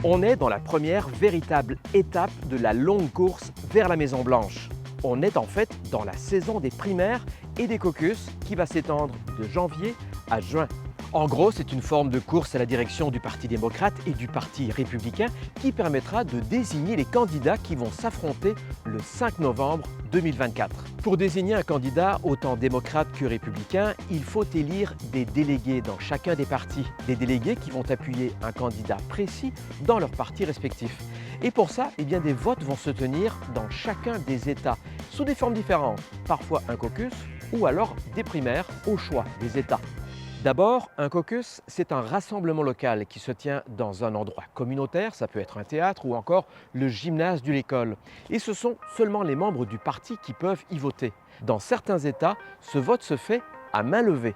On est dans la première véritable étape de la longue course vers la Maison-Blanche. On est en fait dans la saison des primaires et des caucus qui va s'étendre de janvier à juin. En gros, c'est une forme de course à la direction du Parti démocrate et du Parti républicain qui permettra de désigner les candidats qui vont s'affronter le 5 novembre 2024. Pour désigner un candidat autant démocrate que républicain, il faut élire des délégués dans chacun des partis, des délégués qui vont appuyer un candidat précis dans leur parti respectif. Et pour ça, des votes vont se tenir dans chacun des États, sous des formes différentes, parfois un caucus ou alors des primaires au choix des États. D'abord, un caucus, c'est un rassemblement local qui se tient dans un endroit communautaire, ça peut être un théâtre ou encore le gymnase de l'école. Et ce sont seulement les membres du parti qui peuvent y voter. Dans certains États, ce vote se fait à main levée.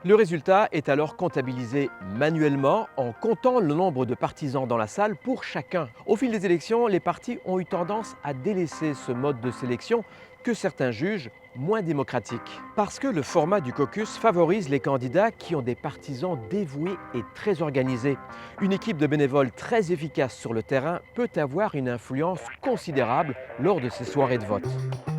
Le résultat est alors comptabilisé manuellement en comptant le nombre de partisans dans la salle pour chacun. Au fil des élections, les partis ont eu tendance à délaisser ce mode de sélection que certains jugent moins démocratique. Parce que le format du caucus favorise les candidats qui ont des partisans dévoués et très organisés. Une équipe de bénévoles très efficace sur le terrain peut avoir une influence considérable lors de ces soirées de vote.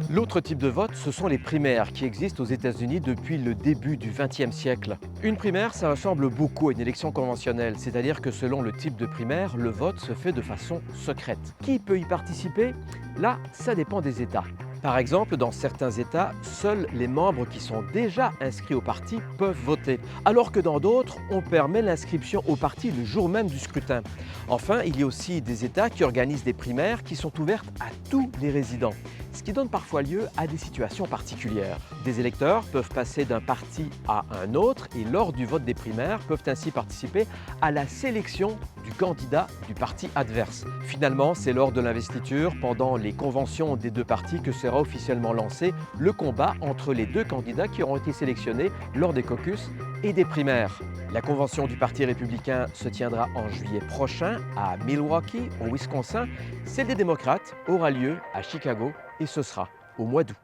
L'autre type de vote, ce sont les primaires qui existent aux États-Unis depuis le début du XXe siècle. Une primaire, ça ressemble beaucoup à une élection conventionnelle, c'est-à-dire que selon le type de primaire, le vote se fait de façon secrète. Qui peut y participer? Là, ça dépend des États. Par exemple, dans certains États, seuls les membres qui sont déjà inscrits au parti peuvent voter, alors que dans d'autres, on permet l'inscription au parti le jour même du scrutin. Enfin, il y a aussi des États qui organisent des primaires qui sont ouvertes à tous les résidents, ce qui donne parfois lieu à des situations particulières. Des électeurs peuvent passer d'un parti à un autre et lors du vote des primaires peuvent ainsi participer à la sélection du candidat du parti adverse. Finalement, c'est lors de l'investiture, pendant les conventions des deux partis, que sera officiellement lancé le combat entre les deux candidats qui auront été sélectionnés lors des caucus et des primaires. La convention du Parti républicain se tiendra en juillet prochain à Milwaukee, au Wisconsin. Celle des démocrates aura lieu à Chicago et ce sera au mois d'août.